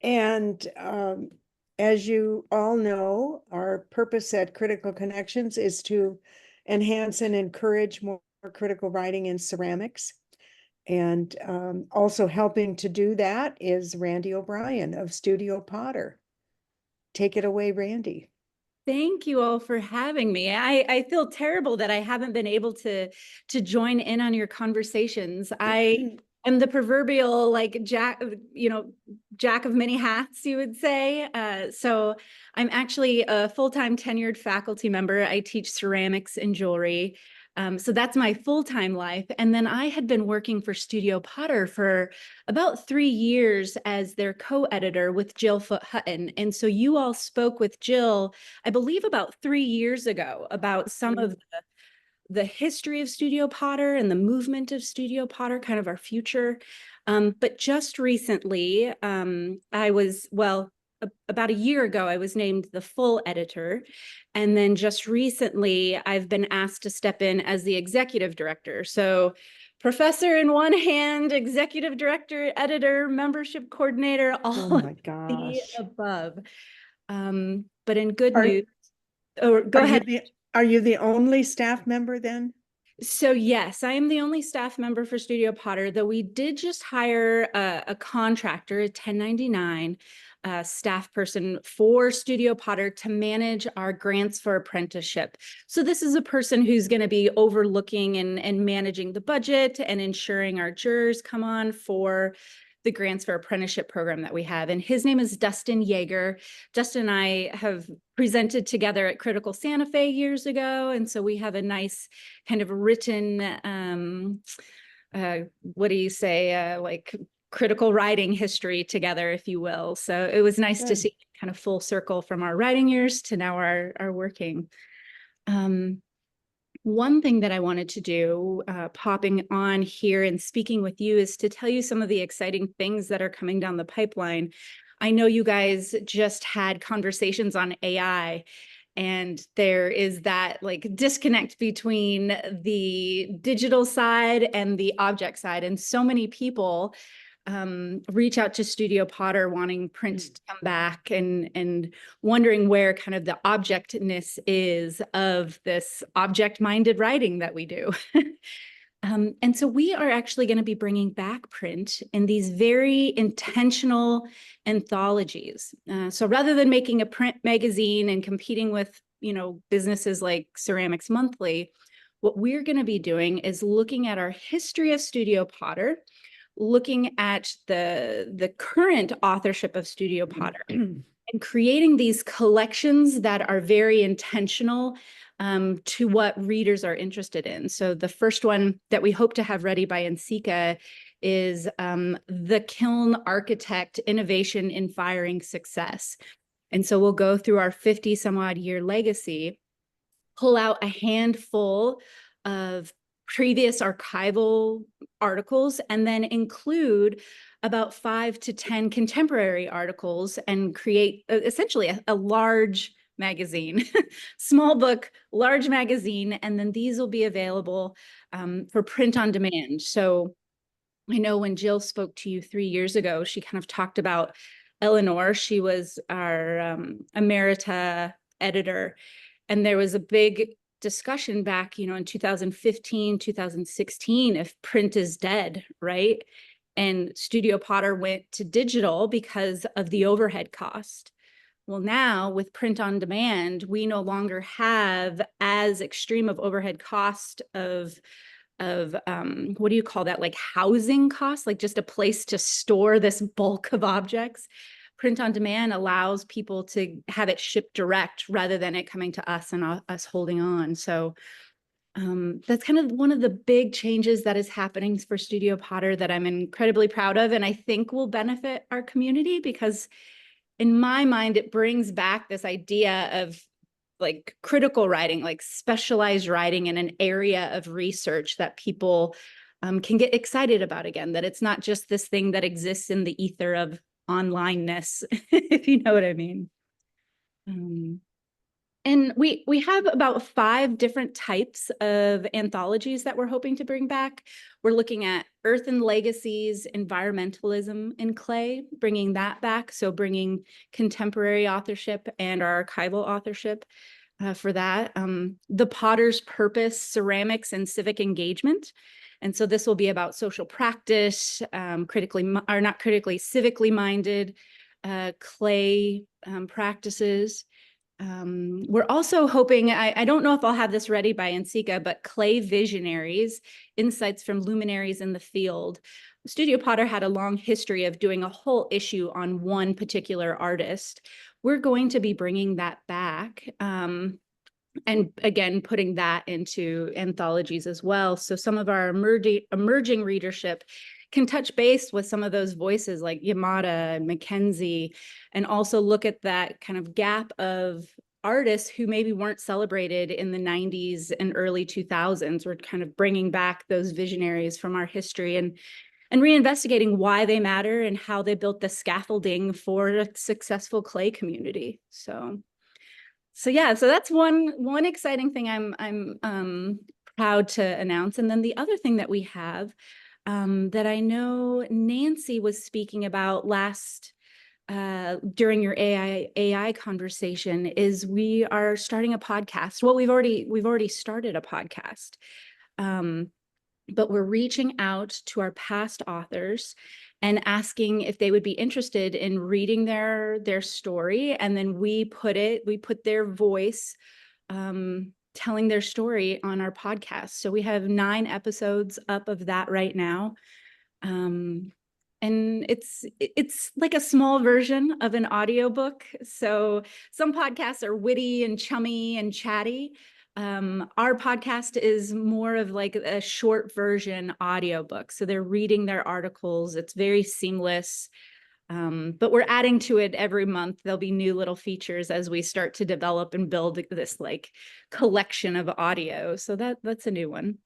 And as you all know, our purpose at Critical Connections is to enhance and encourage more critical writing in ceramics. And also helping to do that is Randy O'Brien of Studio Potter. Take it away, Randy. Thank you all for having me. I feel terrible that I haven't been able to join in on your conversations. I am the proverbial like jack of many hats, you would say. So I'm actually a full-time tenured faculty member. I teach ceramics and jewelry. So that's my full-time life. And then I had been working for Studio Potter for about 3 years as their co-editor with Jill Foote-Hutton. And so you all spoke with Jill, I believe about 3 years ago, about some of the history of Studio Potter and the movement of Studio Potter, kind of our future. But just recently, about a year ago, I was named the full editor. And then just recently, I've been asked to step in as the executive director. So professor in one hand, executive director, editor, membership coordinator, Oh all of my the gosh. above. But in good Are, news, oh, go are you ahead. the only staff member then? So yes, I am the only staff member for Studio Potter, though we did just hire a contractor, a 1099 staff person for Studio Potter to manage our grants for apprenticeship. So this is a person who's going to be overlooking and managing the budget and ensuring our jurors come on for the grants for apprenticeship program that we have. And his name is Dustin Yeager. Dustin and I have presented together at Critical Santa Fe years ago. And so we have a nice kind of written, what do you say, like critical writing history together, if you will. So it was nice to see kind of full circle from our writing years to now our working. One thing that I wanted to do, popping on here and speaking with you, is to tell you some of the exciting things that are coming down the pipeline. I know you guys just had conversations on AI, and there is that like disconnect between the digital side and the object side. And so many people reach out to Studio Potter wanting print to come back and wondering where kind of the objectness is of this object-minded writing that we do. And so we are actually going to be bringing back print in these very intentional anthologies. So rather than making a print magazine and competing with, businesses like Ceramics Monthly, what we're going to be doing is looking at our history of Studio Potter, looking at the current authorship of Studio Potter and creating these collections that are very intentional to what readers are interested in. So the first one that we hope to have ready by NCECA is The Kiln Architect: Innovation in Firing Success. And so we'll go through our 50 some odd year legacy, pull out a handful of previous archival articles, and then include about 5 to 10 contemporary articles and create essentially a large magazine, small book, large magazine. And then these will be available for print on demand. So I know when Jill spoke to you 3 years ago, she kind of talked about Eleanor. She was our emerita editor. And there was a big discussion back, in 2015, 2016, if print is dead, right? And Studio Potter went to digital because of the overhead cost. Well, now with print on demand, we no longer have as extreme of overhead cost of what do you call that? Like housing costs, like just a place to store this bulk of objects. Print on demand allows people to have it shipped direct rather than it coming to us and us holding on. So that's kind of one of the big changes that is happening for Studio Potter that I'm incredibly proud of, and I think will benefit our community, because in my mind, it brings back this idea of like critical writing, like specialized writing in an area of research that people can get excited about again, that it's not just this thing that exists in the ether of onlineness, if you know what I mean. And we have about 5 different types of anthologies that we're hoping to bring back. We're looking at Earth and Legacies, Environmentalism in Clay, bringing that back. So bringing contemporary authorship and our archival authorship for that. The Potter's Purpose, Ceramics and Civic Engagement. And so this will be about social practice, civically minded clay practices. We're also hoping, I don't know if I'll have this ready by NCECA, but Clay Visionaries, Insights from Luminaries in the Field. Studio Potter had a long history of doing a whole issue on one particular artist. We're going to be bringing that back. And again, putting that into anthologies as well. So some of our emerging readership can touch base with some of those voices like Yamada and Mackenzie, and also look at that kind of gap of artists who maybe weren't celebrated in the 90s and early 2000s. We're kind of bringing back those visionaries from our history and reinvestigating why they matter and how they built the scaffolding for a successful clay community. So yeah, so that's one exciting thing I'm proud to announce. And then the other thing that we have that I know Nancy was speaking about last during your AI conversation is we are starting a podcast. Well, we've already started a podcast. But we're reaching out to our past authors and asking if they would be interested in reading their story. And then we put their voice telling their story on our podcast. So we have 9 episodes up of that right now. And it's like a small version of an audiobook. So some podcasts are witty and chummy and chatty. Our podcast is more of like a short version audiobook. So they're reading their articles. It's very seamless. But we're adding to it every month. There'll be new little features as we start to develop and build this like collection of audio. So that's a new one.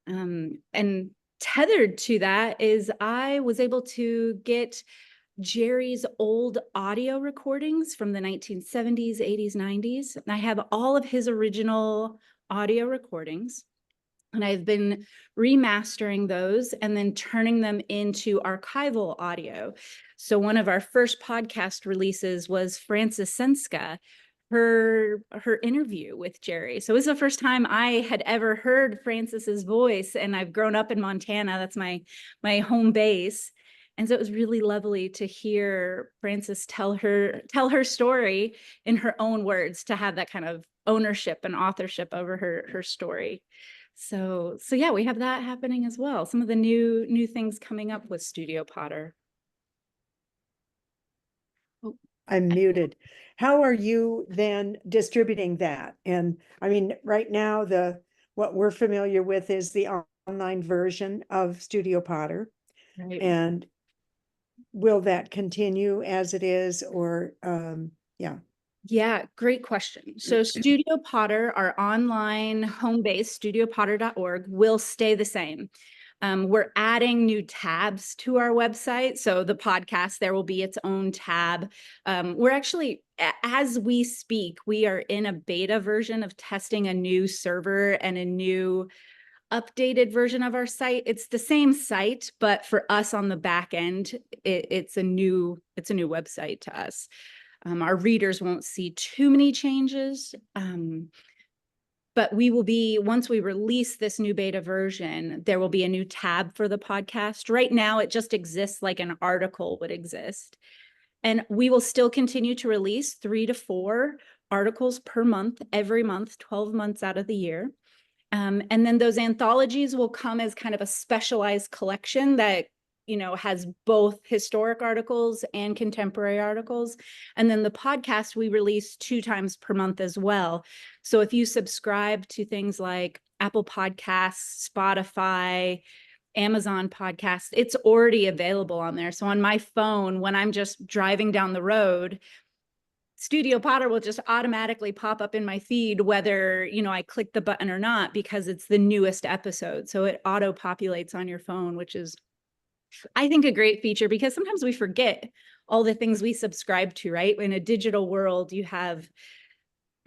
And tethered to that is I was able to get Jerry's old audio recordings from the 1970s, 80s, 90s. And I have all of his original audio recordings. And I've been remastering those and then turning them into archival audio. So one of our first podcast releases was Frances Senska, her interview with Jerry. So it was the first time I had ever heard Frances's voice, and I've grown up in Montana. That's my home base. And so it was really lovely to hear Frances tell her story in her own words, to have that kind of ownership and authorship over her story. So yeah, we have that happening as well. Some of the new things coming up with Studio Potter. Oh, I'm muted. How are you then distributing that? And I mean, right now, what we're familiar with is the online version of Studio Potter. right. And will that continue as it is, or yeah? Yeah, great question. So Studio Potter, our online home base, studiopotter.org, will stay the same. We're adding new tabs to our website. So the podcast, there will be its own tab. We're actually, as we speak, we are in a beta version of testing a new server and a new updated version of our site. It's the same site, but for us on the back end, it's a new website to us. Our readers won't see too many changes, but we will be, once we release this new beta version, there will be a new tab for the podcast. Right now, it just exists like an article would exist. And we will still continue to release 3 to 4 articles per month, every month, 12 months out of the year. And then those anthologies will come as kind of a specialized collection that, has both historic articles and contemporary articles. And then the podcast we release 2 times per month as well. So if you subscribe to things like Apple Podcasts, Spotify, Amazon Podcasts, it's already available on there. So on my phone, when I'm just driving down the road, Studio Potter will just automatically pop up in my feed, whether, I click the button or not, because it's the newest episode. So it auto populates on your phone, which is, I think, a great feature, because sometimes we forget all the things we subscribe to, right? In a digital world, you have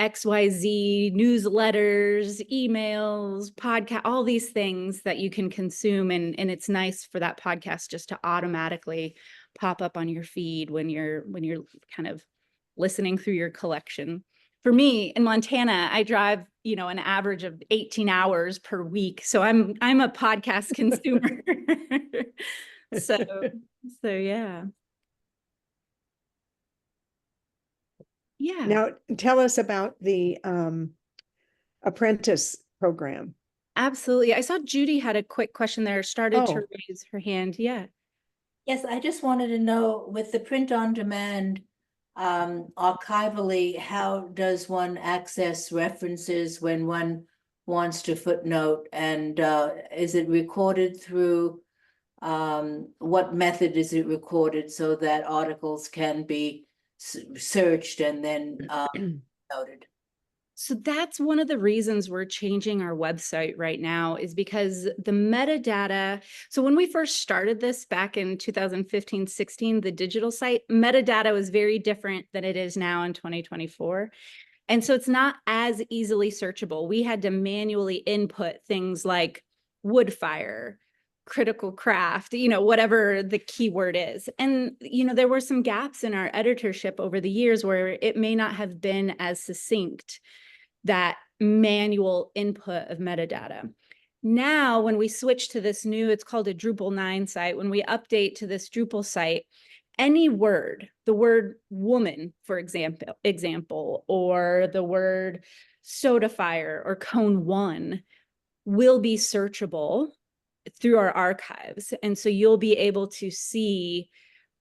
XYZ newsletters, emails, podcast, all these things that you can consume. And it's nice for that podcast just to automatically pop up on your feed when you're kind of listening through your collection. For me in Montana, I drive, an average of 18 hours per week. So I'm a podcast consumer. So yeah. Yeah. Now, tell us about the apprentice program. Absolutely. I saw Judy had a quick question there, started to raise her hand. Yeah. Yes, I just wanted to know with the print on demand archivally, how does one access references when one wants to footnote? And is it recorded through what method is it recorded so that articles can be searched and then noted? So that's one of the reasons we're changing our website right now, is because the metadata. So when we first started this back in 2015-16, the digital site, metadata was very different than it is now in 2024. And so it's not as easily searchable. We had to manually input things like wood fire, critical craft, whatever the keyword is. And, there were some gaps in our editorship over the years where it may not have been as succinct, that manual input of metadata. Now, when we switch to this new, it's called a Drupal 9 site, when we update to this Drupal site, any word, the word woman, for example, or the word soda fire or cone one will be searchable through our archives. And so you'll be able to see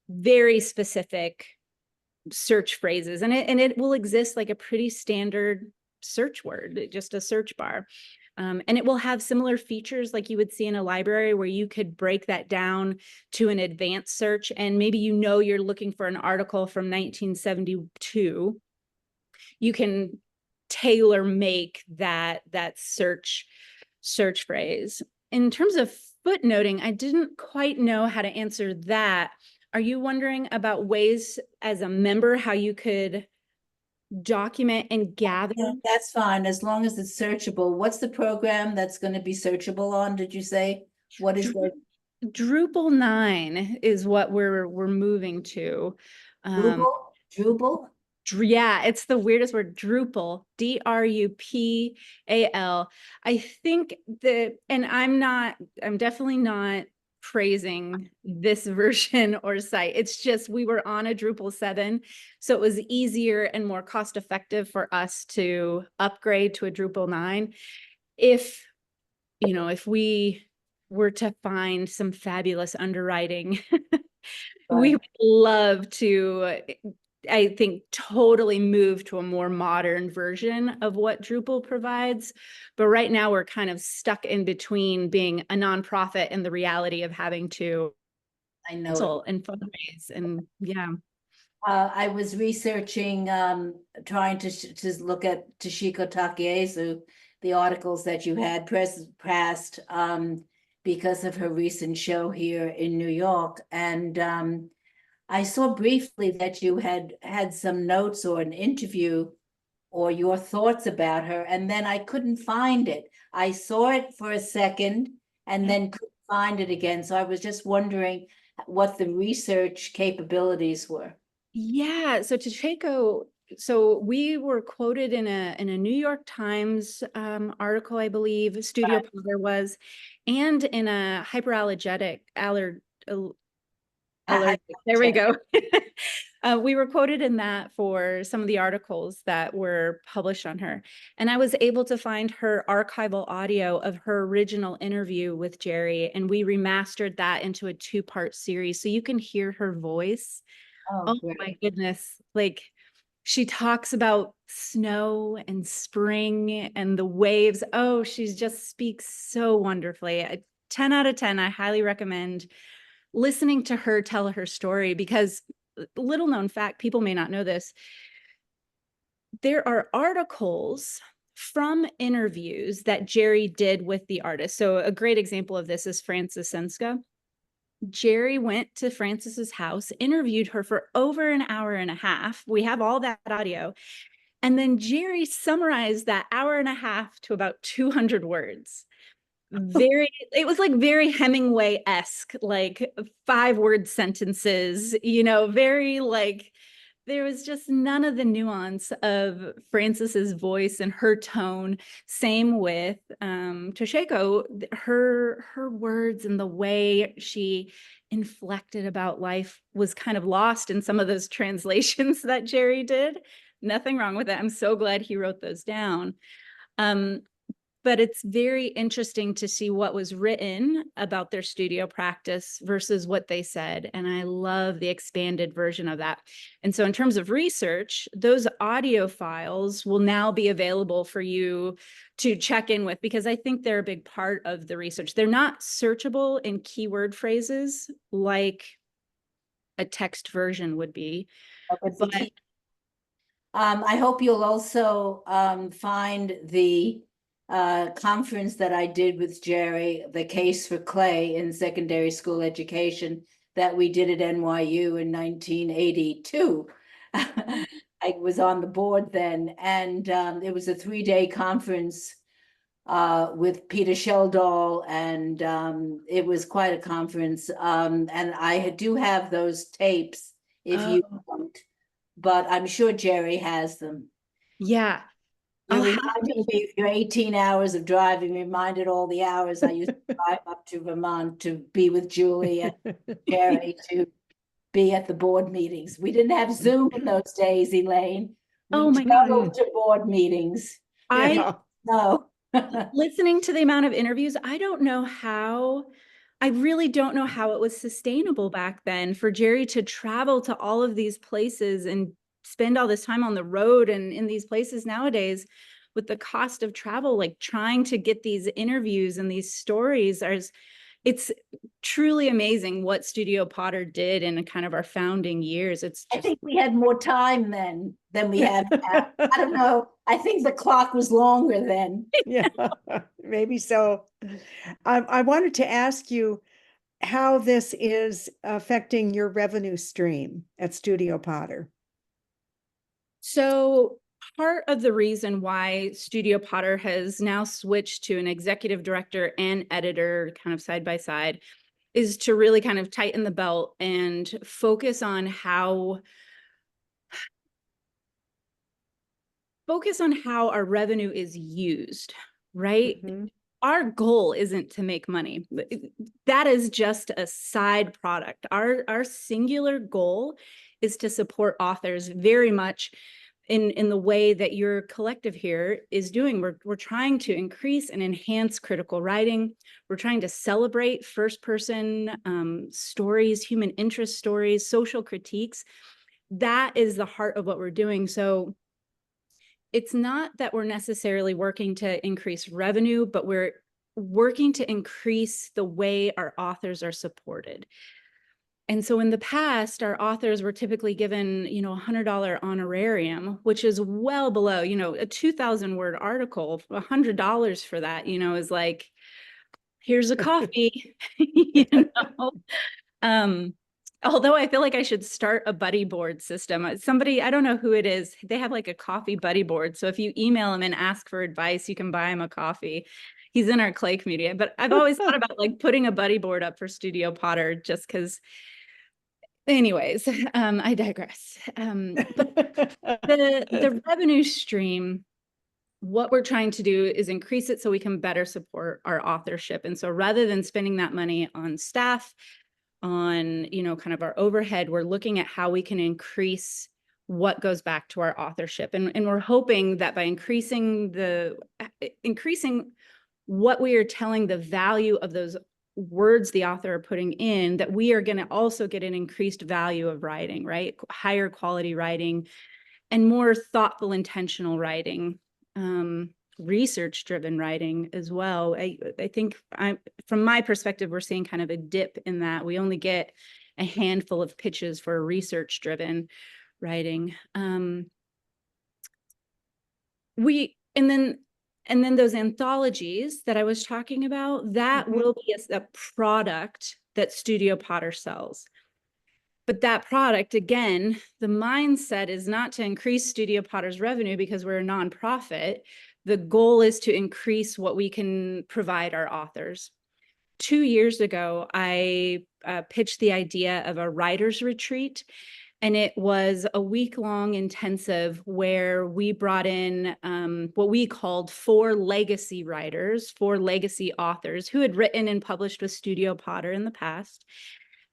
very specific search phrases, and it will exist like a pretty standard search word, just a search bar. And it will have similar features like you would see in a library, where you could break that down to an advanced search. And maybe you're looking for an article from 1972. You can tailor make that search phrase. In terms of footnoting, I didn't quite know how to answer that. Are you wondering about ways as a member, how you could document and gather? Yeah, that's fine, as long as it's searchable. What's the program that's going to be searchable on, did you say? What is the Drupal 9 is what we're moving to. Drupal? Yeah, it's the weirdest word, Drupal, Drupal. I think and I'm definitely not praising this version or site. It's just, we were on a Drupal 7, so it was easier and more cost effective for us to upgrade to a Drupal 9. If we were to find some fabulous underwriting, we would love to, I think, totally move to a more modern version of what Drupal provides. But right now we're kind of stuck in between being a nonprofit and the reality of having to and fundraise. And yeah. I was researching, trying to look at Toshiko Takiesu, the articles that you had pressed because of her recent show here in New York. And I saw briefly that you had some notes or an interview or your thoughts about her, and then I couldn't find it. I saw it for a second and then couldn't find it again. So I was just wondering what the research capabilities were. Yeah, so Toshiko, so we were quoted in a New York Times article, I believe, Studio Potter was, and in a hyperallergenic there we go. We were quoted in that for some of the articles that were published on her. And I was able to find her archival audio of her original interview with Jerry, and we remastered that into a 2-part series. So you can hear her voice. Oh my goodness. Like, she talks about snow and spring and the waves. Oh, she just speaks so wonderfully. 10 out of 10. I highly recommend listening to her tell her story, because little known fact, people may not know this, there are articles from interviews that Jerry did with the artist. So a great example of this is Frances Senska. Jerry went to Frances's house, interviewed her for over an hour and a half. We have all that audio. And then Jerry summarized that hour and a half to about 200 words. It was like very Hemingway-esque, like 5-word sentences, very like, there was just none of the nuance of Frances's voice and her tone. Same with Toshiko, her words and the way she inflected about life was kind of lost in some of those translations that Jerry did. Nothing wrong with it. I'm so glad he wrote those down. But it's very interesting to see what was written about their studio practice versus what they said. And I love the expanded version of that. And so in terms of research, those audio files will now be available for you to check in with, because I think they're a big part of the research. They're not searchable in keyword phrases like a text version would be. But I hope you'll also find the conference that I did with Jerry, The Case for Clay in Secondary School Education, that we did at NYU in 1982. I was on the board then, and it was a 3-day conference with Peter Sheldall, and it was quite a conference. And I do have those tapes if you don't, but I'm sure Jerry has them. yeah. You reminded me of your 18 hours of driving, reminded all the hours I used to drive up to Vermont to be with Julie and Jerry, to be at the board meetings. We didn't have Zoom in those days, Elaine. We Oh my God. traveled to board meetings. Yeah. No. Listening to the amount of interviews, I really don't know how it was sustainable back then for Jerry to travel to all of these places and spend all this time on the road and in these places nowadays with the cost of travel, like trying to get these interviews and these stories. It's truly amazing what Studio Potter did in kind of our founding years. I think we had more time then than we have now. I don't know. I think the clock was longer then. Yeah, maybe so. I wanted to ask you how this is affecting your revenue stream at Studio Potter. So part of the reason why Studio Potter has now switched to an executive director and editor kind of side by side is to really kind of tighten the belt and focus on how our revenue is used, right? Mhm. Our goal isn't to make money. That is just a side product. Our singular goal is to support authors very much in the way that your collective here is doing. We're trying to increase and enhance critical writing. We're trying to celebrate first-person stories, human interest stories, social critiques. That is the heart of what we're doing. So it's not that we're necessarily working to increase revenue, but we're working to increase the way our authors are supported. And so in the past, our authors were typically given, a $100 honorarium, which is well below, a 2,000-word article. $100 for that, is like, here's a coffee, Although I feel like I should start a buddy board system. Somebody, I don't know who it is, they have like a coffee buddy board. So if you email him and ask for advice, you can buy him a coffee. He's in our Clay community. But I've always thought about like putting a buddy board up for Studio Potter just because. Anyways, I digress. But the revenue stream, what we're trying to do is increase it so we can better support our authorship. And so rather than spending that money on staff, on, kind of our overhead, we're looking at how we can increase what goes back to our authorship. And we're hoping that by increasing what we are telling, the value of those words the author are putting in, that we are going to also get an increased value of writing, right? Higher quality writing and more thoughtful, intentional writing, research-driven writing as well. I think from my perspective, we're seeing kind of a dip in that. We only get a handful of pitches for research-driven writing. And then those anthologies that I was talking about, that will be a product that Studio Potter sells. But that product, again, the mindset is not to increase Studio Potter's revenue because we're a nonprofit. The goal is to increase what we can provide our authors. 2 years ago, I pitched the idea of a writer's retreat, and it was a week-long intensive where we brought in what we called 4 legacy writers, 4 legacy authors who had written and published with Studio Potter in the past,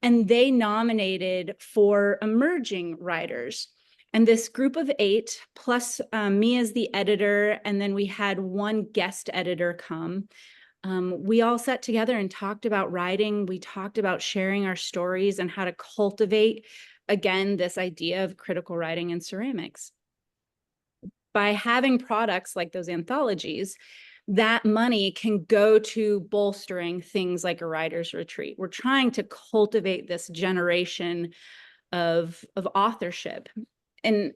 and they nominated 4 emerging writers. And this group of 8, plus me as the editor, and then we had 1 guest editor come. We all sat together and talked about writing. We talked about sharing our stories and how to cultivate, again, this idea of critical writing in ceramics. By having products like those anthologies, that money can go to bolstering things like a writer's retreat. We're trying to cultivate this generation of authorship. And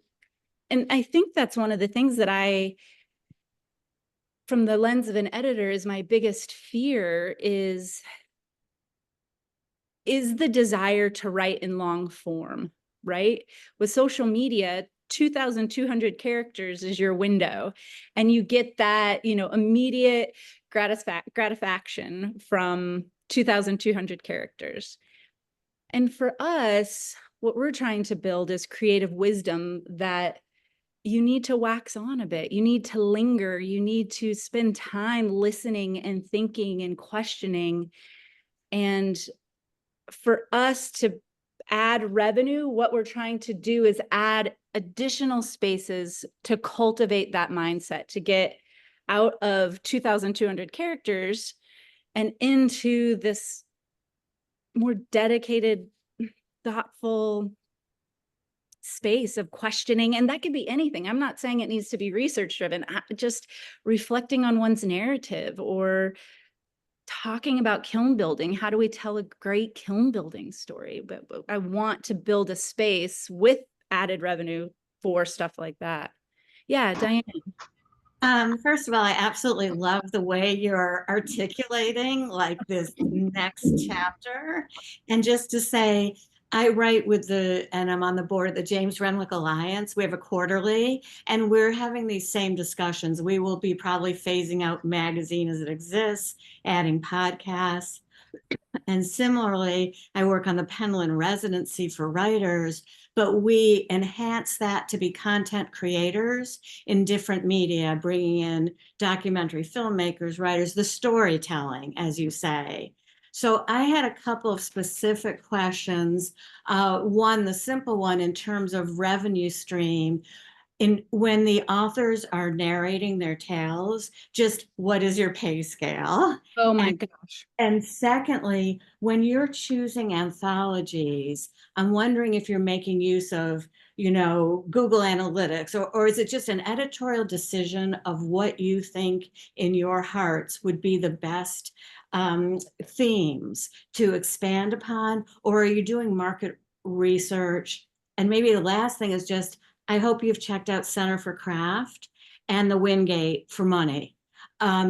I think that's one of the things that from the lens of an editor, is my biggest fear is the desire to write in long form, right? With social media, 2,200 characters is your window, and you get that, immediate gratification from 2,200 characters. And for us, what we're trying to build is creative wisdom that you need to wax on a bit. You need to linger. You need to spend time listening and thinking and questioning. And for us to add revenue, what we're trying to do is add additional spaces to cultivate that mindset, to get out of 2,200 characters and into this more dedicated, thoughtful space of questioning. And that could be anything. I'm not saying it needs to be research driven, just reflecting on one's narrative or talking about kiln building. How do we tell a great kiln building story? But I want to build a space with added revenue for stuff like that. Yeah, Diane. First of all, I absolutely love the way you're articulating like this next chapter. And just to say, I write with and I'm on the board of the James Renwick Alliance. We have a quarterly, and we're having these same discussions. We will be probably phasing out magazine as it exists, adding podcasts. And similarly, I work on the Penland residency for writers, but we enhance that to be content creators in different media, bringing in documentary filmmakers, writers, the storytelling, as you say. So I had a couple of specific questions. One, the simple one in terms of revenue stream. When the authors are narrating their tales, just what is your pay scale? Oh my gosh. And secondly, when you're choosing anthologies, I'm wondering if you're making use of, Google Analytics, or is it just an editorial decision of what you think in your hearts would be the best themes to expand upon, or are you doing market research? And maybe the last thing is just, I hope you've checked out Center for Craft and the Wingate for money.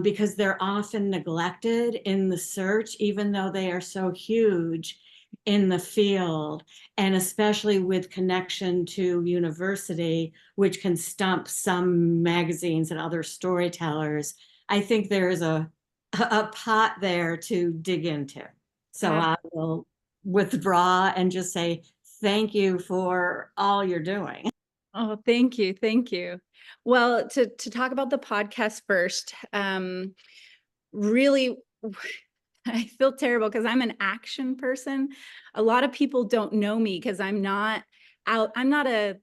Because they're often neglected in the search, even though they are so huge in the field, and especially with connection to university, which can stump some magazines and other storytellers. I think there is a pot there to dig into. So I will withdraw and just say thank you for all you're doing. Oh, thank you. Thank you. Well, to talk about the podcast first, really, I feel terrible because I'm an action person. A lot of people don't know me because I'm not a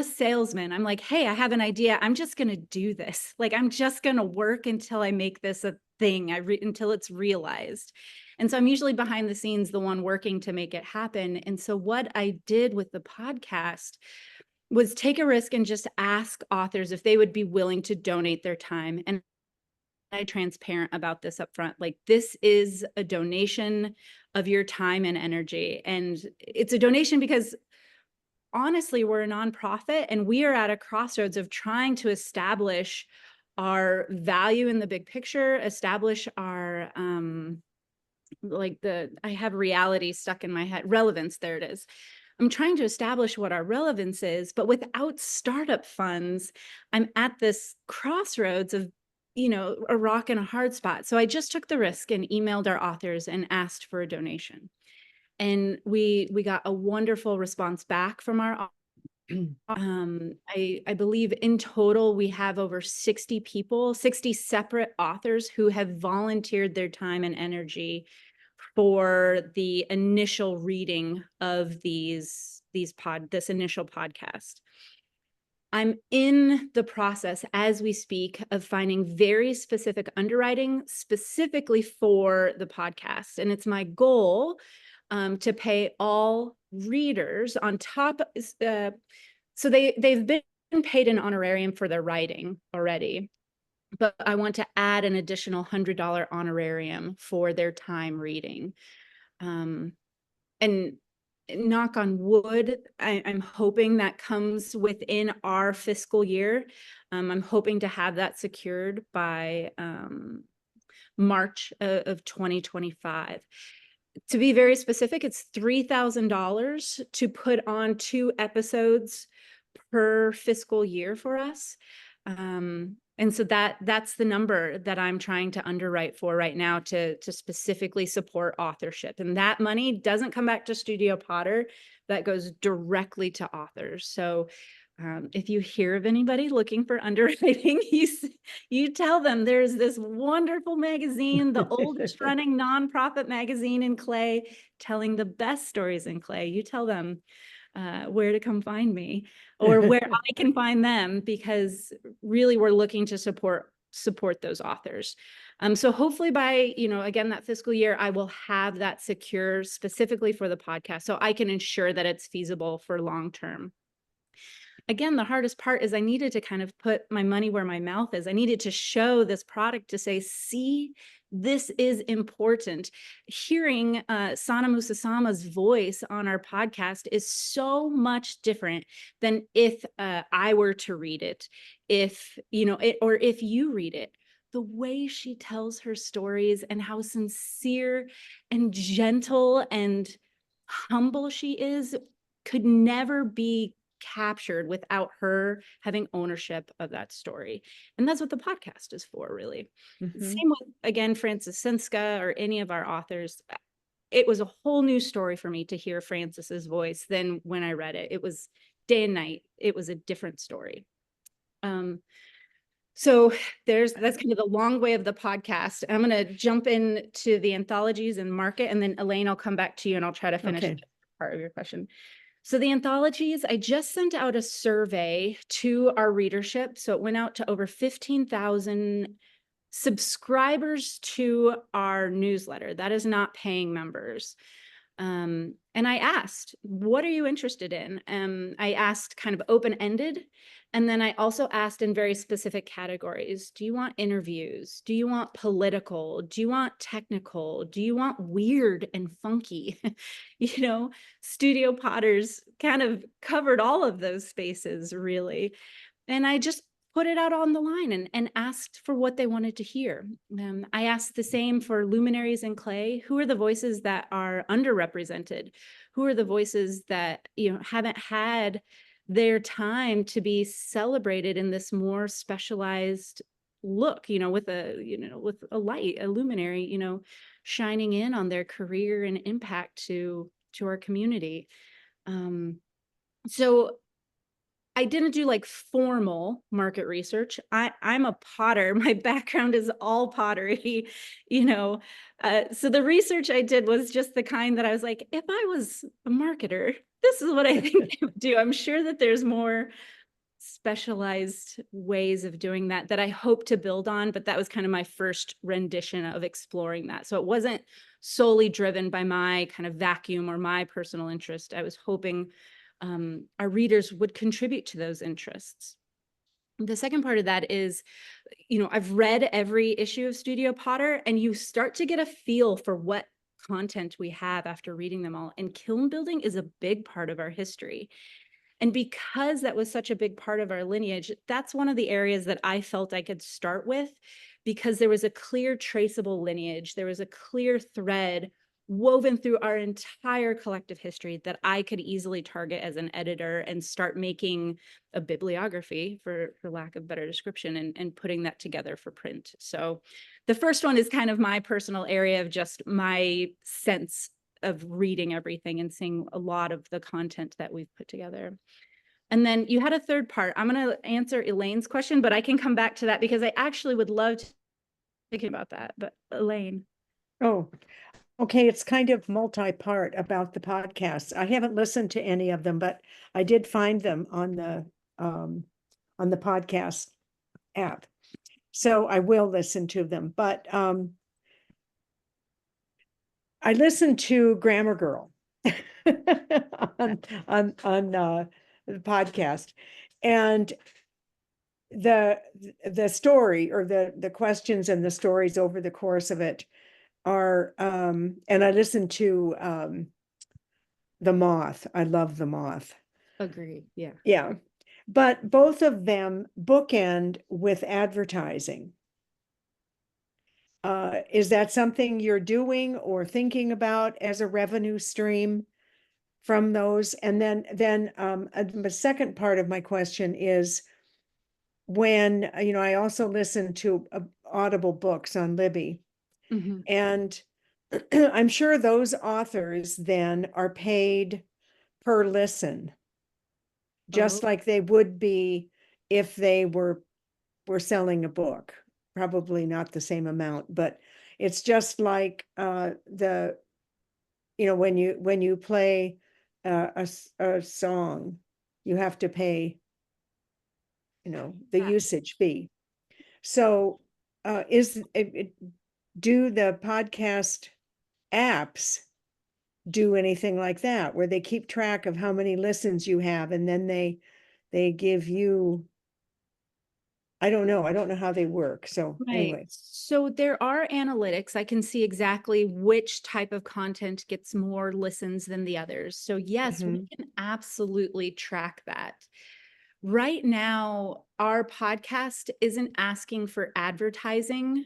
salesman. I'm like, hey, I have an idea. I'm just going to do this. Like, I'm just going to work until I make this a thing, until it's realized. And so I'm usually behind the scenes, the one working to make it happen. And so what I did with the podcast was take a risk and just ask authors if they would be willing to donate their time. And I'm transparent about this up front. Like, this is a donation of your time and energy. And it's a donation because honestly, we're a nonprofit and we are at a crossroads of trying to establish our value in the big picture, establish our I have reality stuck in my head. Relevance, there it is. I'm trying to establish what our relevance is, but without startup funds, I'm at this crossroads of, a rock and a hard spot. So I just took the risk and emailed our authors and asked for a donation. And we got a wonderful response back from our I believe in total we have over 60 people, 60 separate authors who have volunteered their time and energy for the initial reading of this initial podcast. I'm in the process as we speak of finding very specific underwriting specifically for the podcast. And it's my goal to pay all readers on top. So they've been paid an honorarium for their writing already, but I want to add an additional $100 honorarium for their time reading. And knock on wood, I'm hoping that comes within our fiscal year. I'm hoping to have that secured by March of 2025. To be very specific, it's $3,000 to put on 2 episodes per fiscal year for us. And so that's the number that I'm trying to underwrite for right now to specifically support authorship. And that money doesn't come back to Studio Potter, that goes directly to authors. So if you hear of anybody looking for underwriting, you tell them there's this wonderful magazine, the oldest running nonprofit magazine in Clay, telling the best stories in Clay. You tell them where to come find me or where I can find them, because really we're looking to support those authors. So hopefully by, again, that fiscal year, I will have that secure specifically for the podcast so I can ensure that it's feasible for long term. Again, the hardest part is I needed to kind of put my money where my mouth is. I needed to show this product to say, see, this is important. Hearing Sana Musasama's voice on our podcast is so much different than if I were to read it, or if you read it. The way she tells her stories and how sincere and gentle and humble she is could never be captured without her having ownership of that story. And that's what the podcast is for, really. Same with, again, Frances Sinska or any of our authors. It was a whole new story for me to hear Frances's voice than when I read it. It was day and night. It was a different story. So that's kind of the long way of the podcast. I'm going to jump into the anthologies and market, and then Elaine, I'll come back to you and I'll try to finish part of your question. So the anthologies, I just sent out a survey to our readership. So it went out to over 15,000 subscribers to our newsletter. That is not paying members. And I asked, what are you interested in? I asked kind of open-ended. And then I also asked in very specific categories. Do you want interviews? Do you want political? Do you want technical? Do you want weird and funky? Studio Potters kind of covered all of those spaces, really. And I just put it out on the line and asked for what they wanted to hear. I asked the same for luminaries in Clay. Who are the voices that are underrepresented? Who are the voices that haven't had their time to be celebrated in this more specialized look, with a light, a luminary, shining in on their career and impact to our community. So I didn't do like formal market research. I'm a potter. My background is all pottery, so the research I did was just the kind that I was like, if I was a marketer, this is what I think I would do. I'm sure that there's more specialized ways of doing that I hope to build on, but that was kind of my first rendition of exploring that. So it wasn't solely driven by my kind of vacuum or my personal interest. I was hoping our readers would contribute to those interests. The second part of that is, I've read every issue of Studio Potter, and you start to get a feel for what content we have after reading them all. And kiln building is a big part of our history. And because that was such a big part of our lineage, that's one of the areas that I felt I could start with, because there was a clear traceable lineage. There was a clear thread woven through our entire collective history that I could easily target as an editor and start making a bibliography, for lack of better description, and putting that together for print. So the first one is kind of my personal area of just my sense of reading everything and seeing a lot of the content that we've put together. And then you had a third part. I'm going to answer Elaine's question, but I can come back to that because I actually would love to think about that. But Elaine. Oh, okay. It's kind of multi-part about the podcasts. I haven't listened to any of them, but I did find them on the podcast app. So I will listen to them, but I listened to Grammar Girl on the podcast, and the story, or the questions and the stories over the course of it are and I listened to The Moth. I love The Moth. Agree. Yeah. Yeah. But both of them bookend with advertising. Is that something you're doing or thinking about as a revenue stream from those? And then the second part of my question is, when, I also listen to Audible books on Libby, Mhm. and I'm sure those authors then are paid per listen, just Oh. like they would be if they were selling a book. Probably not the same amount, but it's just like when you play a song, you have to pay the usage fee. So do the podcast apps do anything like that, where they keep track of how many listens you have, and then they give you, I don't know how they work. So Right. anyway. So there are analytics. I can see exactly which type of content gets more listens than the others. So yes, we can absolutely track that. Right now, our podcast isn't asking for advertising,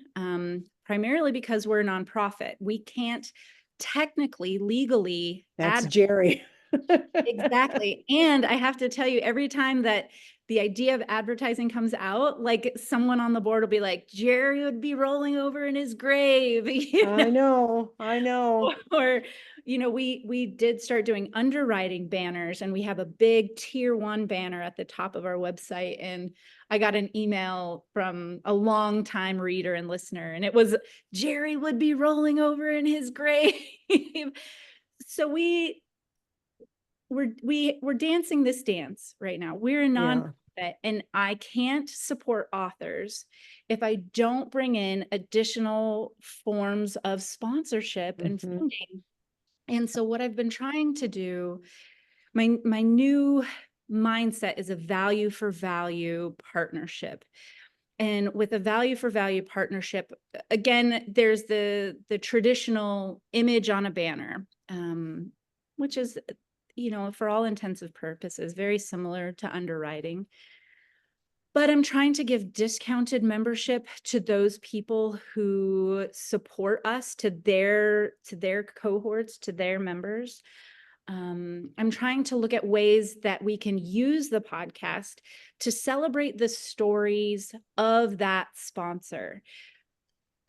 primarily because we're a nonprofit. We can't technically, legally That's Jerry. Exactly. And I have to tell you, every time that the idea of advertising comes out, like someone on the board will be like, Jerry would be rolling over in his grave. I know. Or, we did start doing underwriting banners, and we have a big tier 1 banner at the top of our website. And I got an email from a longtime reader and listener, and it was, Jerry would be rolling over in his grave. So we're dancing this dance right now. We're a nonprofit, and I can't support authors if I don't bring in additional forms of sponsorship and funding. And so what I've been trying to do, my new mindset is a value for value partnership. And with a value for value partnership, again, there's the traditional image on a banner, which is, for all intents and purposes, very similar to underwriting. But I'm trying to give discounted membership to those people who support us, to their cohorts, to their members. I'm trying to look at ways that we can use the podcast to celebrate the stories of that sponsor.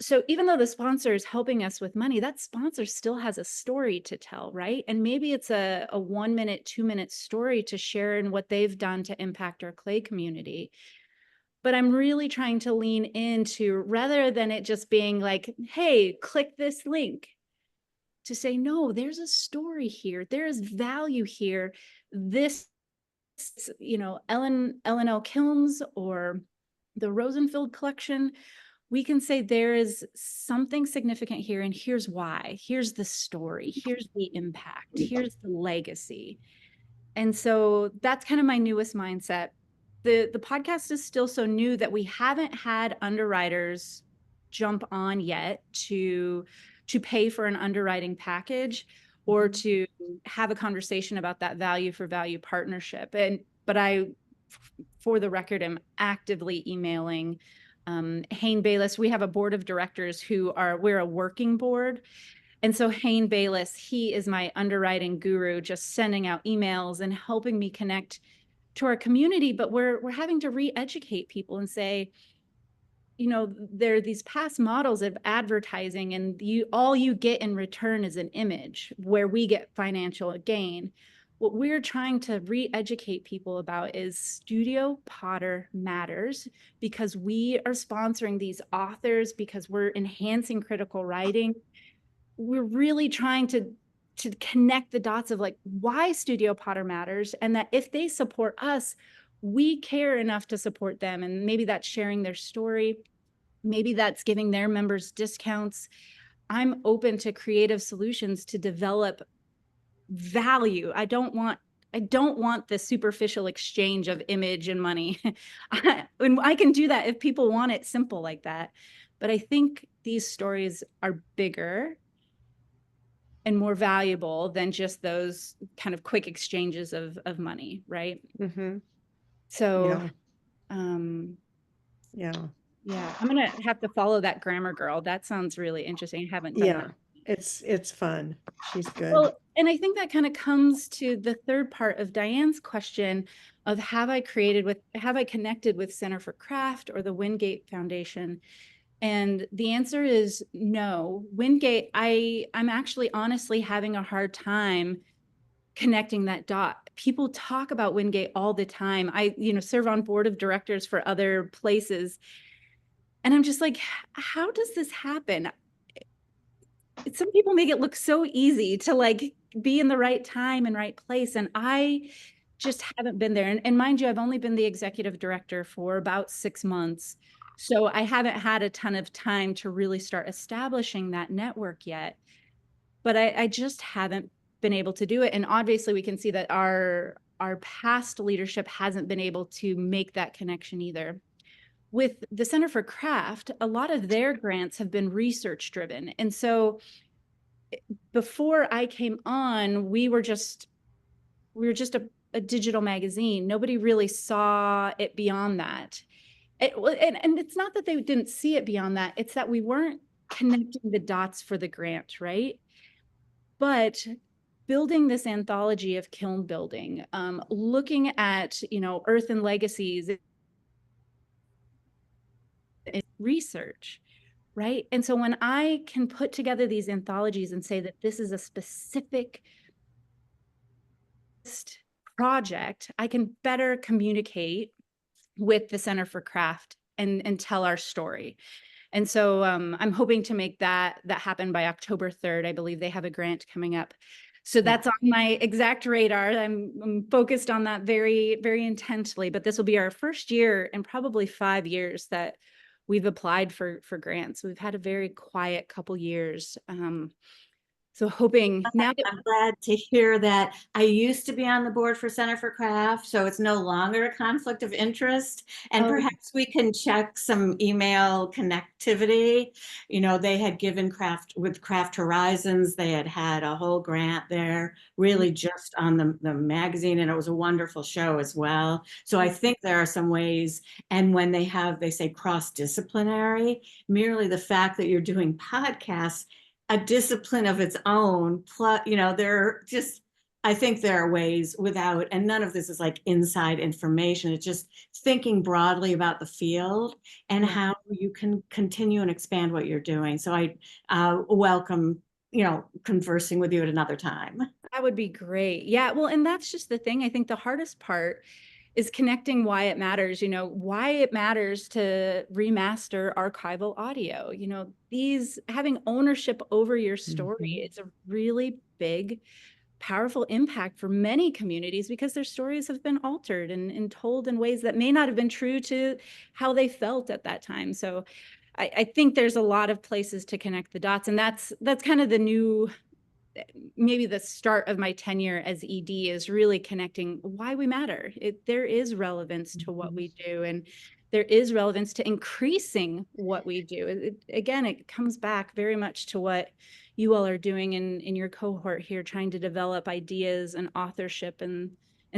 So even though the sponsor is helping us with money, that sponsor still has a story to tell, right? And maybe it's a 1 minute, 2 minute story to share in what they've done to impact our clay community. But I'm really trying to lean into, rather than it just being like, hey, click this link, to say, no, there's a story here. There is value here. This, Ellen L. Kilns or the Rosenfield collection, we can say there is something significant here, and here's why. Here's the story. Here's the impact. Here's the legacy. And so that's kind of my newest mindset. The podcast is still so new that we haven't had underwriters jump on yet to pay for an underwriting package, or to have a conversation about that value for value partnership. But I, for the record, am actively emailing Hayne Bayless, we have a board of directors we're a working board. And so Hayne Bayless, he is my underwriting guru, just sending out emails and helping me connect to our community. But we're having to re-educate people and say, there are these past models of advertising, and all you get in return is an image where we get financial gain. What we're trying to re-educate people about is Studio Potter matters, because we are sponsoring these authors, because we're enhancing critical writing. We're really trying to connect the dots of like why Studio Potter matters, and that if they support us, we care enough to support them. And maybe that's sharing their story. Maybe that's giving their members discounts. I'm open to creative solutions to develop value. I don't want the superficial exchange of image and money. And I can do that if people want it simple like that. But I think these stories are bigger and more valuable than just those kind of quick exchanges of money, right? Mm-hmm. So, Yeah. yeah, I'm gonna have to follow that grammar girl. That sounds really interesting. I haven't done Yeah, that. it's fun. She's good. Well, and I think that kind of comes to the third part of Diane's question of have I connected with Center for Craft or the Wingate Foundation? And the answer is no. Wingate, I'm actually honestly having a hard time connecting that dot. People talk about Wingate all the time. I, serve on board of directors for other places. And I'm just like, how does this happen? Some people make it look so easy to like be in the right time and right place. And I just haven't been there. And mind you, I've only been the executive director for about 6 months. So I haven't had a ton of time to really start establishing that network yet. But I just haven't been able to do it. And obviously we can see that our past leadership hasn't been able to make that connection either. With the Center for Craft, a lot of their grants have been research driven. And so before I came on, we were just a digital magazine. Nobody really saw it beyond that. And it's not that they didn't see it beyond that. It's that we weren't connecting the dots for the grant, right? But building this anthology of kiln building, looking at, Earth and Legacies, research, right? And so when I can put together these anthologies and say that this is a specific project, I can better communicate with the Center for Craft and tell our story. And so I'm hoping to make that happen by October 3rd. I believe they have a grant coming up. So that's on my exact radar. I'm focused on that very, very intensely, but this will be our first year in probably 5 years that we've applied for grants. We've had a very quiet couple years. So hoping now that I'm glad to hear that. I used to be on the board for Center for Craft, so it's no longer a conflict of interest. And perhaps we can check some email connectivity. They had given Craft Horizons, they had a whole grant there, really just on the magazine, and it was a wonderful show as well. So I think there are some ways, and when they say cross-disciplinary, merely the fact that you're doing podcasts, a discipline of its own, plus, I think there are ways without, and none of this is like inside information. It's just thinking broadly about the field and how you can continue and expand what you're doing. So I welcome, conversing with you at another time. That would be great. Yeah, well, and that's just the thing. I think the hardest part is connecting why it matters, why it matters to remaster archival audio. These having ownership over your story, it's a really big, powerful impact for many communities because their stories have been altered and told in ways that may not have been true to how they felt at that time. So I think there's a lot of places to connect the dots, and that's kind of the new, maybe the start of my tenure as ED, is really connecting why we matter. There is relevance to what we do, and there is relevance to increasing what we do. Again, it comes back very much to what you all are doing in your cohort here, trying to develop ideas and authorship and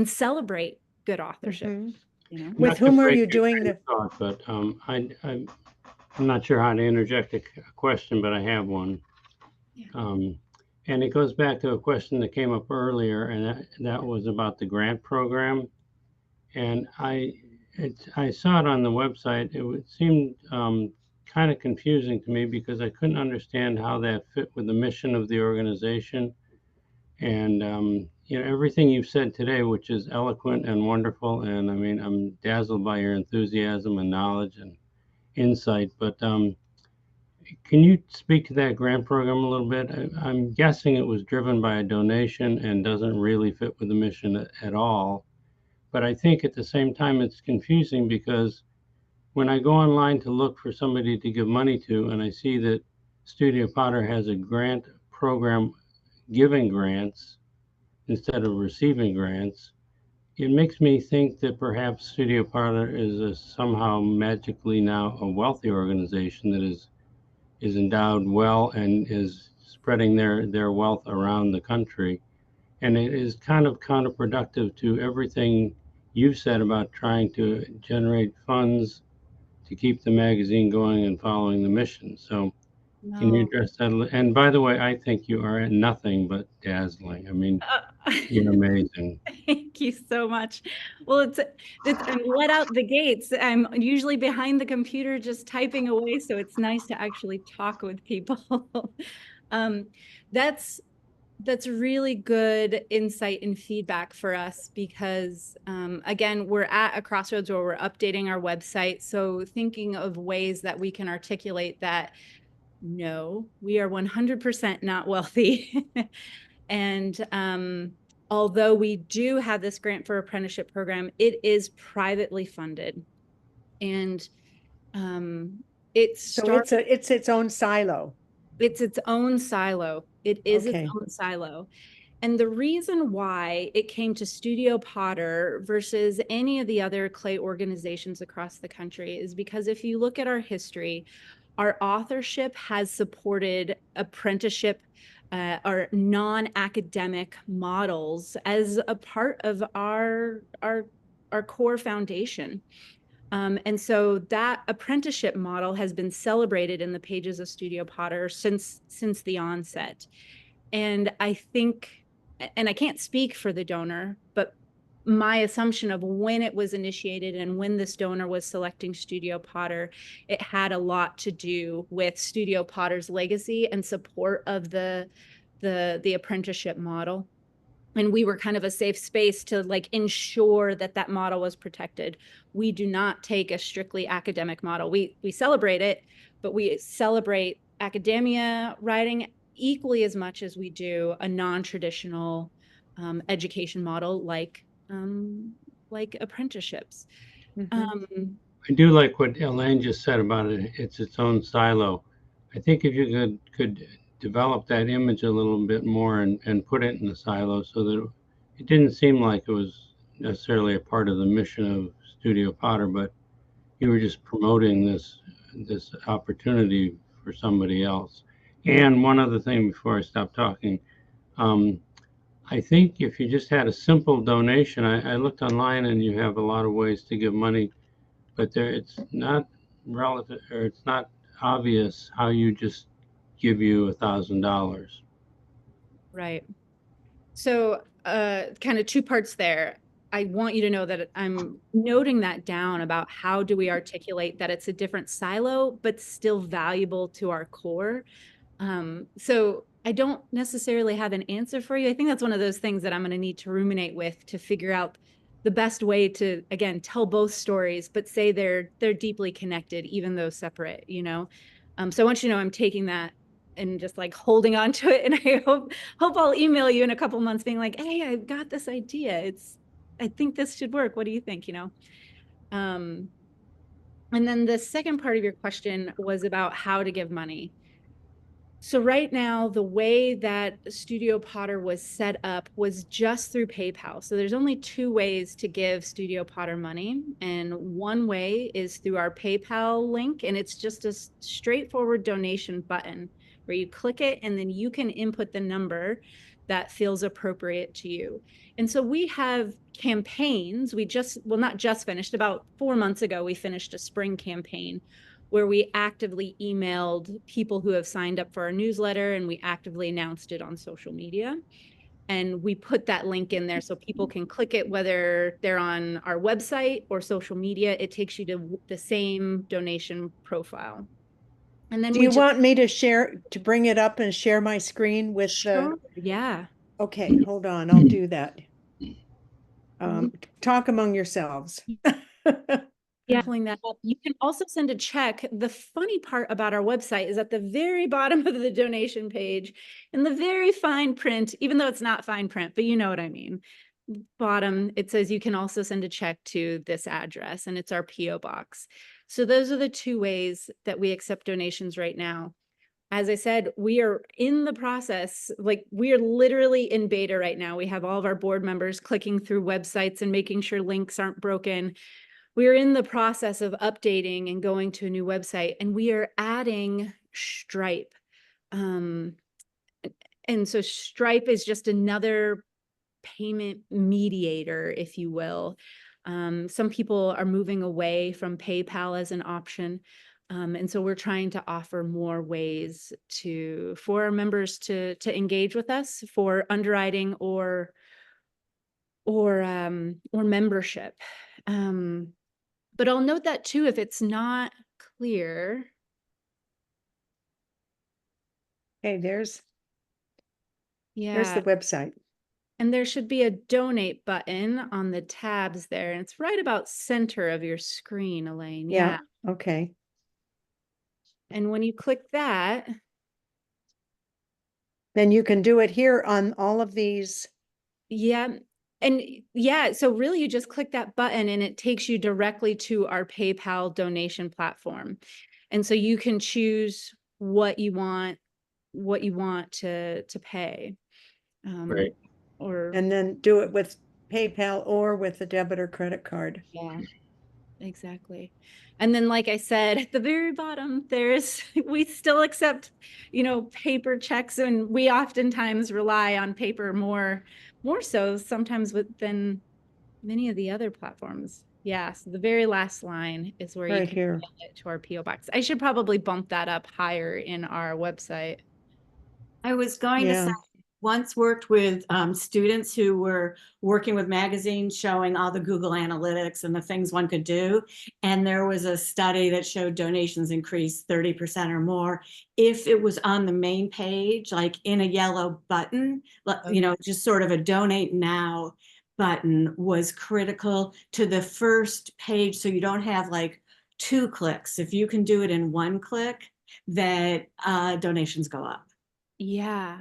celebrate good authorship. you know? With Not to whom are break you your doing train the, of thought, but I'm not sure how to interject a question, but I have one. Yeah. And it goes back to a question that came up earlier, and that was about the grant program. And I saw it on the website. Seemed kind of confusing to me because I couldn't understand how that fit with the mission of the organization. And everything you've said today, which is eloquent and wonderful, and I mean, I'm dazzled by your enthusiasm and knowledge and insight. But can you speak to that grant program a little bit? I'm guessing it was driven by a donation and doesn't really fit with the mission at all. But I think at the same time, it's confusing because when I go online to look for somebody to give money to, and I see that Studio Potter has a grant program giving grants instead of receiving grants, it makes me think that perhaps Studio Potter is somehow magically now a wealthy organization that is endowed well and is spreading their wealth around the country. And it is kind of counterproductive to everything you've said about trying to generate funds to keep the magazine going and following the mission. So can you No. address that? And by the way, I think you are nothing but dazzling. I mean, you're amazing. Thank you so much. Well, I'm let out the gates. I'm usually behind the computer just typing away, so it's nice to actually talk with people. um, that's really good insight and feedback for us because again, we're at a crossroads where we're updating our website. So thinking of ways that we can articulate that, no, we are 100% not wealthy. And although we do have this grant for apprenticeship program, it is privately funded. And it so starts, it's its own silo. it's its own silo. It is its Okay. own silo. And the reason why it came to Studio Potter versus any of the other clay organizations across the country is because if you look at our history, our authorship has supported apprenticeship or non-academic models as a part of our core foundation. And so that apprenticeship model has been celebrated in the pages of Studio Potter since the onset. And I think, and I can't speak for the donor, but my assumption of when it was initiated and when this donor was selecting Studio Potter, it had a lot to do with Studio Potter's legacy and support of the apprenticeship model. And we were kind of a safe space to like ensure that that model was protected. We do not take a strictly academic model. We celebrate it, but we celebrate academia writing equally as much as we do a non-traditional education model like apprenticeships. Mhm. I do like what Elaine just said about it. It's its own silo. I think if you could develop that image a little bit more and put it in the silo so that it didn't seem like it was necessarily a part of the mission of Studio Potter, but you were just promoting this opportunity for somebody else. And one other thing before I stop talking, I think if you just had a simple donation, I looked online and you have a lot of ways to give money, but it's not relative or it's not obvious how you just give you $1,000. Right. So kind of two parts there. I want you to know that I'm noting that down about how do we articulate that it's a different silo, but still valuable to our core. So I don't necessarily have an answer for you. I think that's one of those things that I'm going to need to ruminate with to figure out the best way to, again, tell both stories, but say they're deeply connected, even though separate, you know? So I want you to know I'm taking that and just like holding on to it. And I hope I'll email you in a couple months being like, hey, I've got this idea. I think this should work. What do you think? You know? And then the second part of your question was about how to give money. So right now, the way that Studio Potter was set up was just through PayPal. So there's only two ways to give Studio Potter money. And one way is through our PayPal link. And it's just a straightforward donation button where you click it and then you can input the number that feels appropriate to you. And so we have campaigns. We just, well, not just finished, about 4 months ago, we finished a spring campaign where we actively emailed people who have signed up for our newsletter, and we actively announced it on social media. And we put that link in there so people can click it, whether they're on our website or social media. It takes you to the same donation profile. And then Do you want me to bring it up and share my screen with Sure. Yeah. Okay, hold on, I'll do that. Talk among yourselves. Yeah, pulling that up. You can also send a check. The funny part about our website is at the very bottom of the donation page, in the very fine print, even though it's not fine print, but you know what I mean. Bottom, it says you can also send a check to this address, and it's our PO box. So those are the two ways that we accept donations right now. As I said, we are in the process, like we are literally in beta right now. We have all of our board members clicking through websites and making sure links aren't broken. We're in the process of updating and going to a new website, and we are adding Stripe. And so Stripe is just another payment mediator, if you will. Some people are moving away from PayPal as an option. And so we're trying to offer more ways for our members to engage with us for underwriting or membership. But I'll note that too, if it's not clear. Hey, there's the Yeah, website. and there should be a donate button on the tabs there, and it's right about center of your screen, Elaine. Yeah, okay. And when you click that, Then you can do it here on all of these. yeah. And yeah, so really you just click that button and it takes you directly to our PayPal donation platform. And so you can choose what you want to pay. Right. And then do it with PayPal or with a debit or credit card. Yeah, exactly. And then, like I said, at the very bottom, we still accept, paper checks, and we oftentimes rely on paper more so sometimes than many of the other platforms. Yeah, so the very last line is where you Right can here. mail it to our PO box. I should probably bump that up higher in our website. I was going to Yeah. say, once worked with students who were working with magazines showing all the Google Analytics and the things one could do. And there was a study that showed donations increased 30% or more if it was on the main page, like in a yellow button, just sort of a donate now button was critical to the first page. So you don't have like 2 clicks. If you can do it in 1 click, that donations go up. Yeah.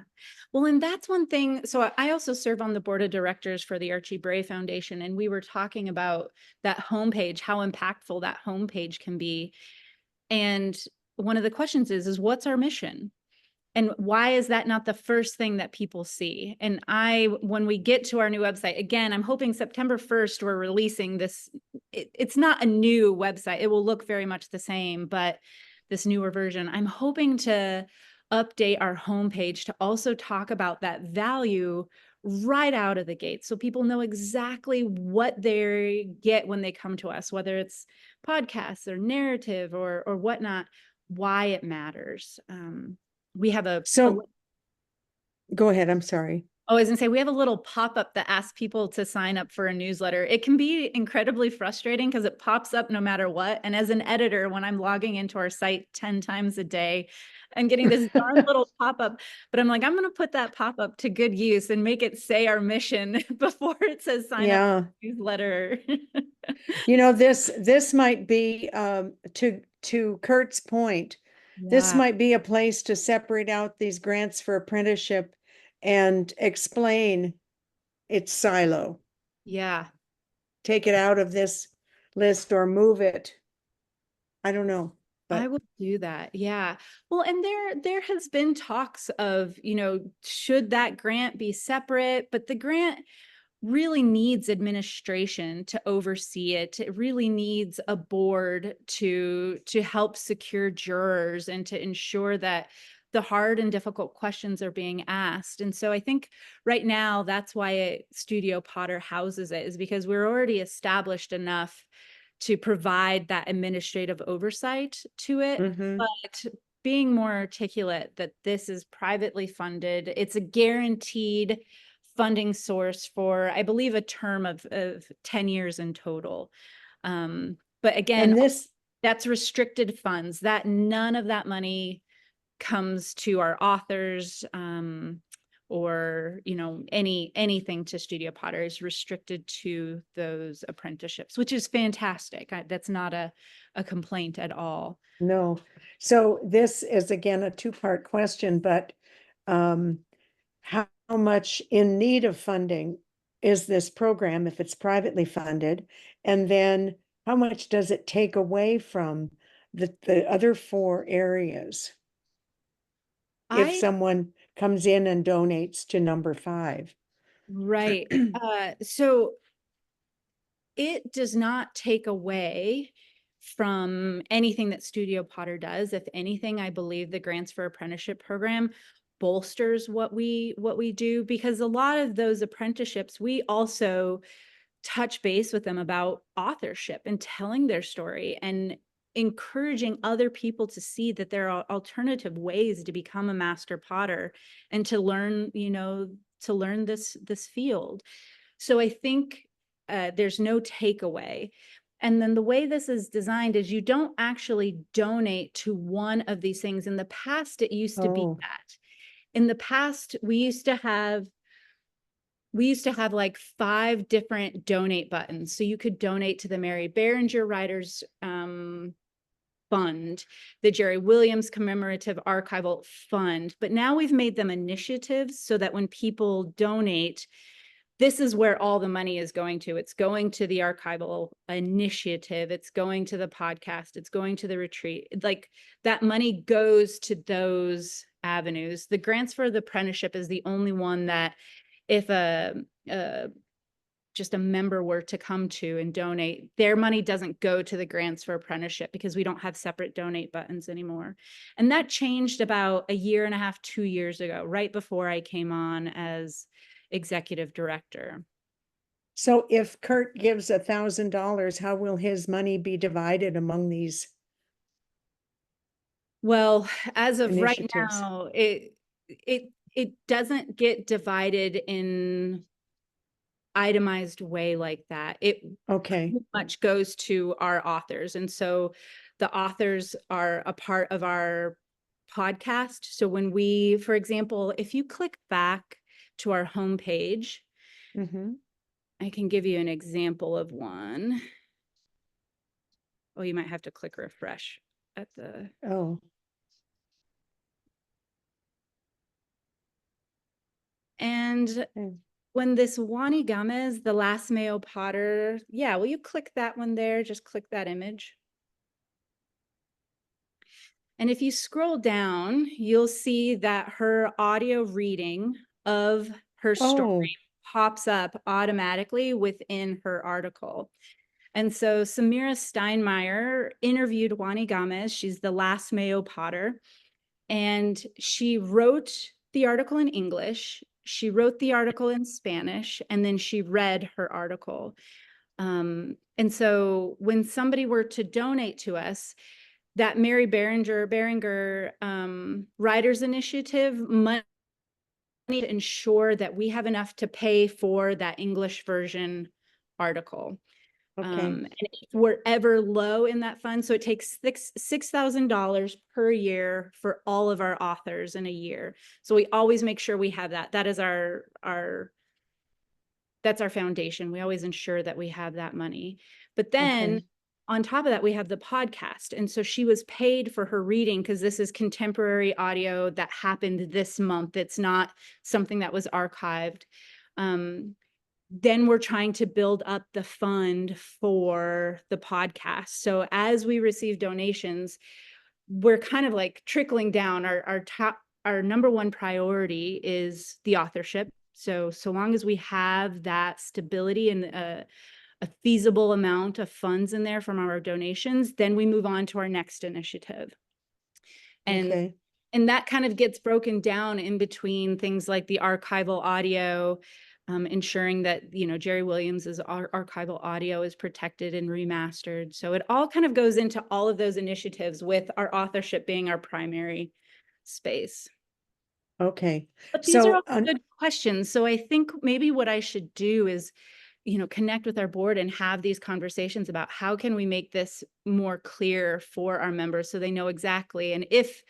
Well, and that's one thing. So I also serve on the board of directors for the Archie Bray Foundation, and we were talking about that homepage, how impactful that homepage can be. And one of the questions is what's our mission? And why is that not the first thing that people see? And when we get to our new website, again, I'm hoping September 1st, we're releasing this. It's not a new website. It will look very much the same, but this newer version, I'm hoping to update our homepage to also talk about that value right out of the gate. So people know exactly what they get when they come to us, whether it's podcasts or narrative or whatnot, why it matters. We have Go ahead, I'm sorry. I was gonna say, we have a little pop-up that asks people to sign up for a newsletter. It can be incredibly frustrating because it pops up no matter what. And as an editor, when I'm logging into our site 10 times a day, I'm getting this darn little pop-up, but I'm like, I'm going to put that pop-up to good use and make it say our mission before it says sign up for a newsletter. This might be, to Kurt's point, this might be a place to separate out these grants for apprenticeship and explain its silo. Yeah. Take it out of this list or move it. I don't know. But I will do that. Yeah. Well, and there has been talks of, should that grant be separate? But the grant really needs administration to oversee it. It really needs a board to help secure jurors and to ensure that the hard and difficult questions are being asked. And so I think right now that's why Studio Potter houses it, is because we're already established enough to provide that administrative oversight to it. Mhm. But being more articulate that this is privately funded, it's a guaranteed funding source for, I believe, a term of 10 years in total. But again, And this, that's restricted funds, that none of that money comes to our authors, or, you know, anything to Studio Potter is restricted to those apprenticeships, which is fantastic. That's not a complaint at all. no. So this is again a two-part question, but how much in need of funding is this program if it's privately funded? And then how much does it take away from the other four areas? If I someone comes in and donates to number 5. Right. So it does not take away from anything that Studio Potter does. If anything, I believe the Grants for Apprenticeship program bolsters what we do, because a lot of those apprenticeships, we also touch base with them about authorship and telling their story and encouraging other people to see that there are alternative ways to become a master potter and to learn, you know, to learn this field. So I think there's no takeaway. And then the way this is designed is you don't actually donate to one of these things. In the past, it used to be Oh. that. In the past, we used to have like 5 different donate buttons. So you could donate to the Mary Barringer Writers Fund, the Jerry Williams Commemorative Archival Fund. But now we've made them initiatives so that when people donate, this is where all the money is going to. It's going to the archival initiative. It's going to the podcast. It's going to the retreat. Like that money goes to those avenues. The Grants for the Apprenticeship is the only one that if just a member were to come to and donate, their money doesn't go to the Grants for Apprenticeship because we don't have separate donate buttons anymore. And that changed about 1.5 years, 2 years ago, right before I came on as executive director. So if Kurt gives $1,000, how will his money be divided among these? Well, as of right Initiatives. now, it doesn't get divided in itemized way like that. It Okay, pretty much goes to our authors. And so the authors are a part of our podcast. So when we, for example, if you click back to our homepage, mhm. I can give you an example of one. Oh, you might have to click refresh at the, Oh, and okay. when this Wani Gomez, the last Mayo Potter, yeah, will you click that one there? Just click that image. And if you scroll down, you'll see that her audio reading of her story Oh, pops up automatically within her article. And so Samira Steinmeier interviewed Wani Gomez. She's the last Mayo Potter. And she wrote the article in English. She wrote the article in Spanish, and then she read her article. And so when somebody were to donate to us, that Mary Barringer Writers Initiative money to ensure that we have enough to pay for that English version article. okay, And if we're ever low in that fund, so it takes $6,000 per year for all of our authors in a year. So we always make sure we have that. That is that's our foundation. We always ensure that we have that money. But then okay, on top of that, we have the podcast. And so she was paid for her reading because this is contemporary audio that happened this month. It's not something that was archived. Then we're trying to build up the fund for the podcast. So as we receive donations, we're kind of like trickling down. Our number one priority is the authorship. So long as we have that stability and a feasible amount of funds in there from our donations, then we move on to our next initiative. And okay. And that kind of gets broken down in between things like the archival audio, ensuring that, you know, Jerry Williams's archival audio is protected and remastered. So it all kind of goes into all of those initiatives, with our authorship being our primary space. Okay. But these are So, all good questions. So I think maybe what I should do is, you know, connect with our board and have these conversations about how can we make this more clear for our members so they know exactly. And if,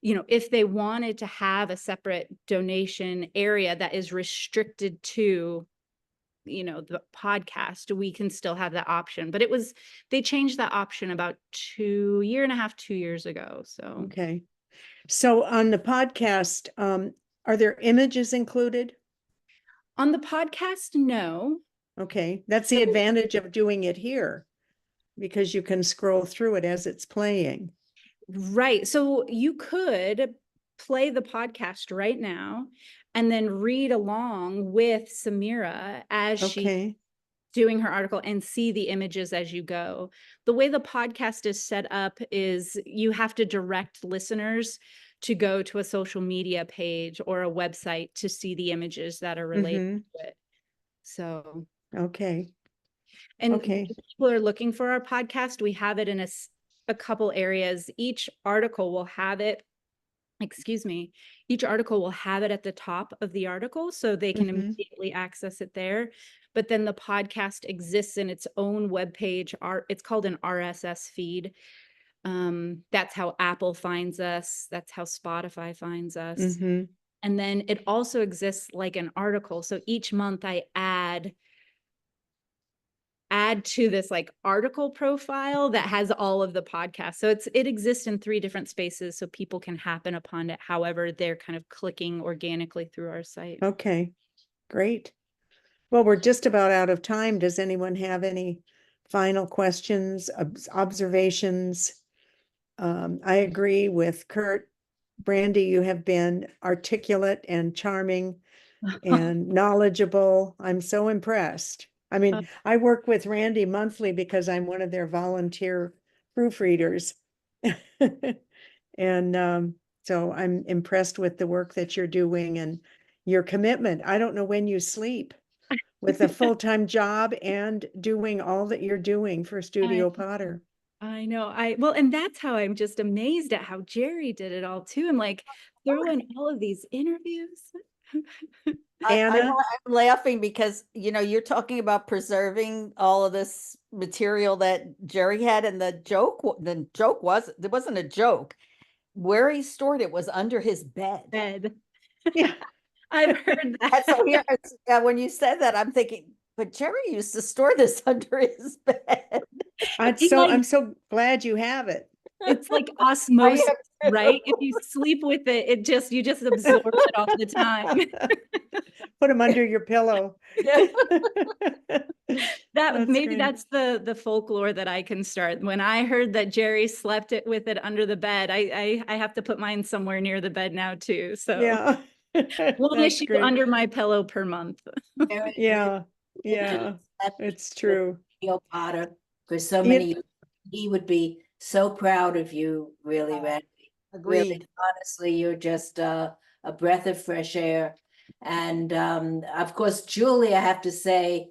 you know, if they wanted to have a separate donation area that is restricted to, you know, the podcast, we can still have that option. But they changed that option about 2 years ago. So okay. So on the podcast, are there images included? on the podcast, no. Okay, that's the advantage of doing it here, because you can scroll through it as it's playing. Right. So you could play the podcast right now and then read along with Samira as she's Okay, doing her article and see the images as you go. The way the podcast is set up is you have to direct listeners to go to a social media page or a website to see the images that are related to it. So, okay, and okay. if people are looking for our podcast, we have it in a couple areas. Each article will have it, each article will have it at the top of the article so they can immediately access it there. But then the podcast exists in its own webpage. It's called an RSS feed. That's how Apple finds us. That's how Spotify finds us. Mm-hmm. And then it also exists like an article. So each month I add to this like article profile that has all of the podcasts. So it exists in 3 different spaces so people can happen upon it however they're kind of clicking organically through our site. Okay, great. Well, we're just about out of time. Does anyone have any final questions, observations? I agree with Kurt. Brandy, you have been articulate and charming and knowledgeable. I'm so impressed. I mean, I work with Randi monthly because I'm one of their volunteer proofreaders. And so I'm impressed with the work that you're doing and your commitment. I don't know when you sleep with a full-time job and doing all that you're doing for Studio Potter. I know. Well, and that's how I'm just amazed at how Jerry did it all too. I'm like, throw in all of these interviews. Anna? I'm laughing because, you know, you're talking about preserving all of this material that Jerry had, and the joke there wasn't a joke. Where he stored it was under his bed. Yeah. I've heard that. And so here, when you said that, I'm thinking, but Jerry used to store this under his bed. I'm so glad you have it. It's like osmosis, right? If you sleep with it, you just absorb it all the time. Put them under your pillow. That's the folklore that I can start. When I heard that Jerry slept with it under the bed, I have to put mine somewhere near the bed now too. So yeah. one issue under my pillow per month. Yeah, it's true. Studio Potter for so many years. He would be so proud of you, really, Randi. Agreed. Really, honestly, you're just a breath of fresh air. And of course, Julie, I have to say,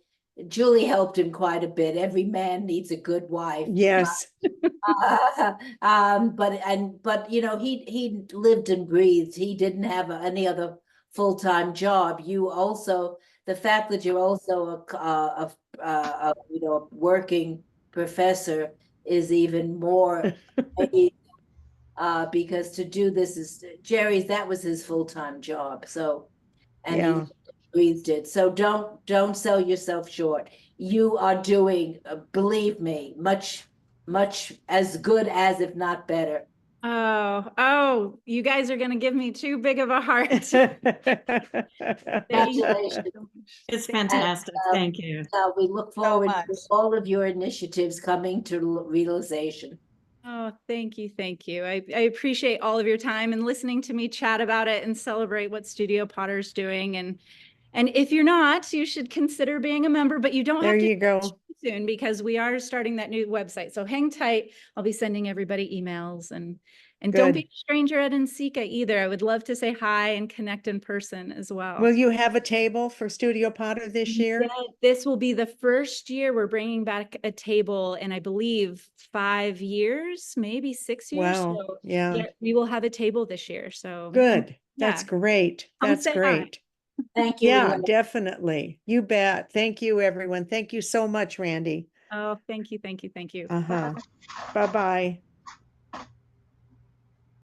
Julie helped him quite a bit. Every man needs a good wife. Yes. But you know, he lived and breathed. He didn't have any other full-time job. You also, the fact that you're also a working professor is even more because to do this is Jerry's, that was his full-time job. So, and he breathed it. So don't sell yourself short. You are doing, believe me, much as good as, if not better. Oh, you guys are going to give me too big of a heart. Congratulations. It's fantastic. Thank you. We look forward to all of your initiatives coming to realization. Oh, thank you. Thank you. I appreciate all of your time and listening to me chat about it and celebrate what Studio Potter's doing. And if you're not, you should consider being a member, but you don't have to. There you go. Soon, because we are starting that new website. So hang tight. I'll be sending everybody emails and And don't be Good. a stranger at NCECA either. I would love to say hi and connect in person as well. Will you have a table for Studio Potter this year? Yeah, this will be the first year we're bringing back a table in, I believe, 5 years, maybe 6 years. Wow, So yeah, we will have a table this year. So good. That's yeah. great. Come That's say hi. great. Thank you. Yeah, Elaine. definitely. You bet. Thank you, everyone. Thank you so much, Randy. Oh, thank you, thank you, thank you. Uh-huh. Bye-bye.